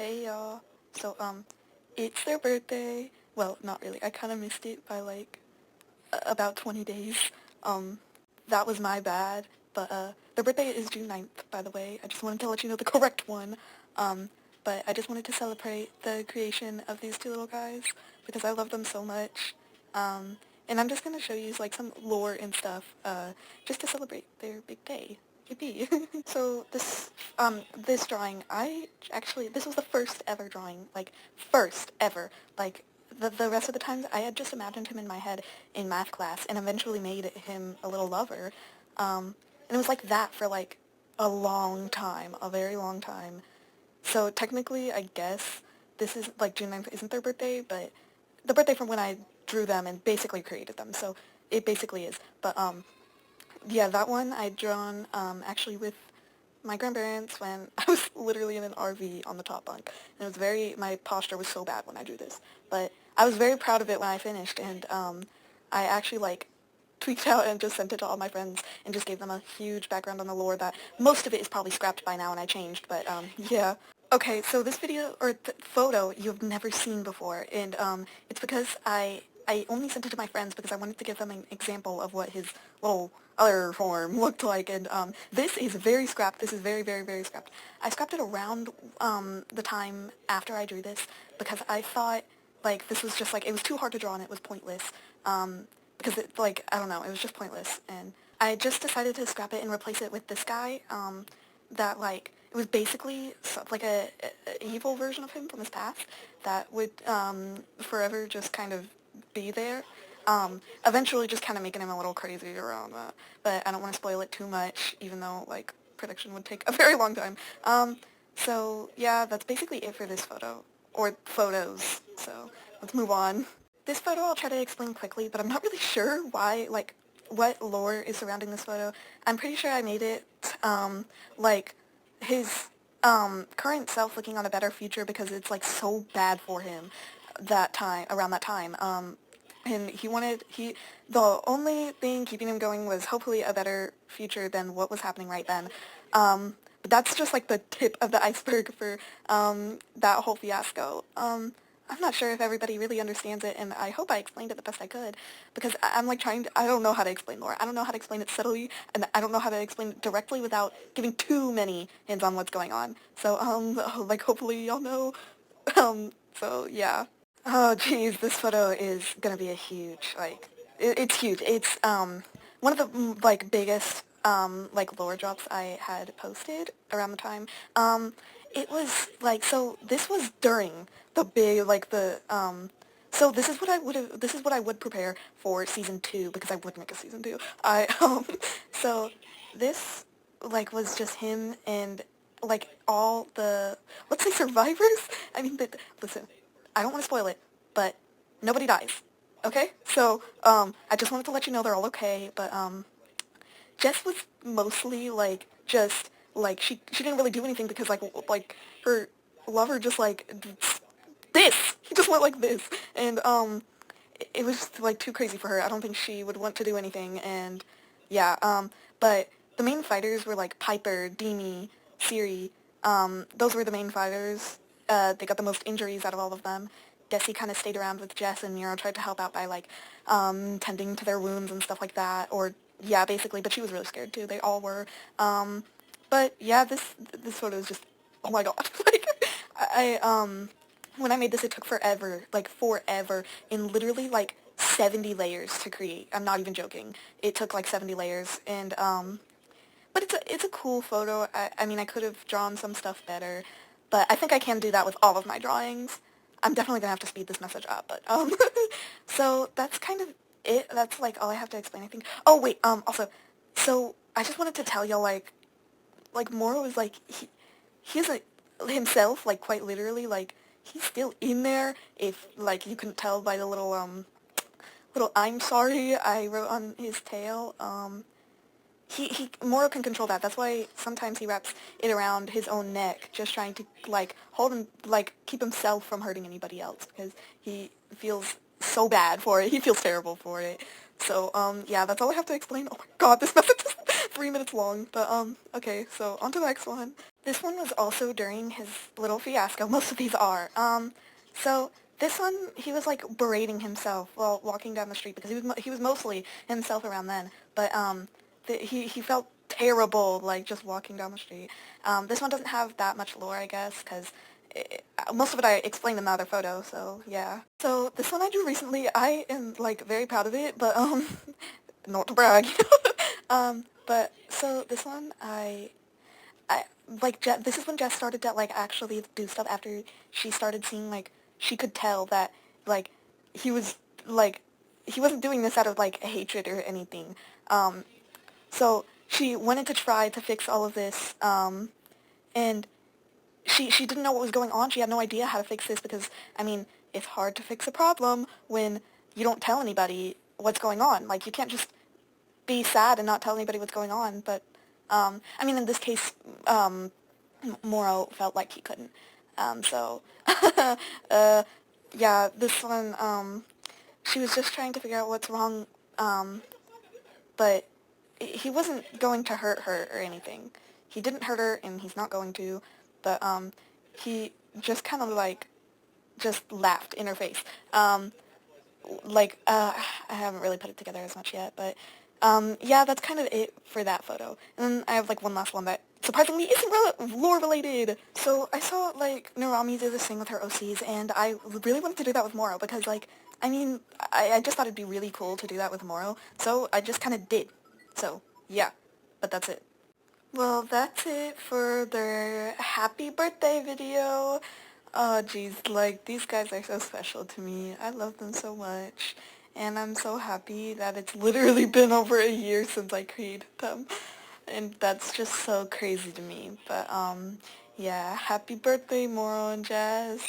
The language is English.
Hey y'all. So, it's their birthday. Well, not really. I kind of missed it by like about 20 days. Um, that was my bad. But, their birthday is June 9th, by the way. I just wanted to let you know the correct one. Um, but I just wanted to celebrate the creation of these two little guys because I love them so much. Um, and I'm just going to show you like some lore and stuff, just to celebrate their big day. Yippee. So this drawing, this was the first ever drawing, like, first ever. Like, the rest of the times, I had just imagined him in my head in math class and eventually made him a little lover. And it was like that for, like, a long time, a very long time. So technically, I guess this is, like, June 9th isn't their birthday, but the birthday from when I drew them and basically created them, so it basically is. But, yeah, that one I drawn, actually with my grandparents when I was literally in an RV on the top bunk. And my posture was so bad when I drew this. But I was very proud of it when I finished, and I actually, like, tweaked out and just sent it to all my friends and just gave them a huge background on the lore that most of it is probably scrapped by now and I changed, but, yeah. Okay, so this video, or photo, you've never seen before, and it's because I only sent it to my friends because I wanted to give them an example of what his little other form looked like, and this is very scrapped. This is very, very, very scrapped. I scrapped it around the time after I drew this because I thought, like, this was just, like, it was too hard to draw and it was pointless, because it, like, I don't know, it was just pointless, and I just decided to scrap it and replace it with this guy, that, like, it was basically like a evil version of him from his past that would forever just kind of be there. Eventually just kind of making him a little crazy around that. But I don't want to spoil it too much, even though, like, production would take a very long time. So, yeah, that's basically it for this photo. Or photos. So, let's move on. This photo I'll try to explain quickly, but I'm not really sure why, like, what lore is surrounding this photo. I'm pretty sure I made it, like, his, current self looking on a better future because it's, like, so bad for him around that time. And the only thing keeping him going was hopefully a better future than what was happening right then. But that's just, like, the tip of the iceberg for, that whole fiasco. I'm not sure if everybody really understands it, and I hope I explained it the best I could, because I'm, like, I don't know how to explain lore. I don't know how to explain it subtly, and I don't know how to explain it directly without giving too many hints on what's going on. So, like, hopefully y'all know. So, yeah. Oh, geez, this photo is gonna be a huge, like, it's huge. It's, one of the, like, biggest, like, lore drops I had posted around the time. It was, like, so this was during the big, like, so this is what I would prepare for season 2, because I would make a season 2. So this, like, was just him and, like, all the, let's say survivors? I mean, listen, I don't want to spoil it, but nobody dies. Okay? So, I just wanted to let you know they're all okay, but, Jess was mostly, like, just, like, she didn't really do anything because, like, her lover just, like, this! He just went like this, and, it was, like, too crazy for her. I don't think she would want to do anything, and, yeah, but the main fighters were, like, Piper, Demi, Siri, those were the main fighters. They got the most injuries out of all of them. Desi kind of stayed around with Jess, and Miro tried to help out by, like, tending to their wounds and stuff like that, or, yeah, basically, but she was really scared, too. They all were. But, yeah, this photo is just, oh my god, like, when I made this, it took forever, like, forever, and literally, like, 70 layers to create. I'm not even joking. It took, like, 70 layers, and, but it's a cool photo. I mean, I could have drawn some stuff better, but I think I can do that with all of my drawings. I'm definitely gonna have to speed this message up, but, so that's kind of it. That's, like, all I have to explain, I think. Oh, wait, also, so I just wanted to tell y'all, like, Moro is, like, he's, like, himself, like, quite literally, like, he's still in there, if, like, you can tell by the little I'm sorry I wrote on his tail. Moro can control that. That's why sometimes he wraps it around his own neck, just trying to, like, hold him, like, keep himself from hurting anybody else, because he feels so bad for it. He feels terrible for it. So, yeah, that's all I have to explain. Oh my god, this message is 3 minutes long. But, okay, so on to the next one. This one was also during his little fiasco. Most of these are. So this one, he was like berating himself while walking down the street because he was mostly himself around then. But he felt terrible like just walking down the street. This one doesn't have that much lore, I guess, because most of it I explained in the other photo. So yeah. So this one I drew recently. I am like very proud of it, but not to brag. But so this one I like this is when Jess started to like actually do stuff after she started seeing like she could tell that like he was like he wasn't doing this out of like hatred or anything. Um, so she wanted to try to fix all of this, and she didn't know what was going on. She had no idea how to fix this because I mean it's hard to fix a problem when you don't tell anybody what's going on. Like you can't just be sad and not tell anybody what's going on. But I mean in this case. Moro felt like he couldn't. So, uh, yeah, this one, she was just trying to figure out what's wrong, but he wasn't going to hurt her or anything. He didn't hurt her, and he's not going to, but, he just kind of, like, just laughed in her face. I haven't really put it together as much yet, but yeah, that's kind of it for that photo. And then I have like one last one that surprisingly isn't lore related. So I saw like Narami do this thing with her OCs, and I really wanted to do that with Moro because like I mean I just thought it'd be really cool to do that with Moro, so I just kind of did. So yeah, but that's it. Well, that's it for their happy birthday video. Oh, geez, like, these guys are so special to me. I love them so much. And I'm so happy that it's literally been over a year since I created them. And that's just so crazy to me. But, yeah, happy birthday, Moro and Jess.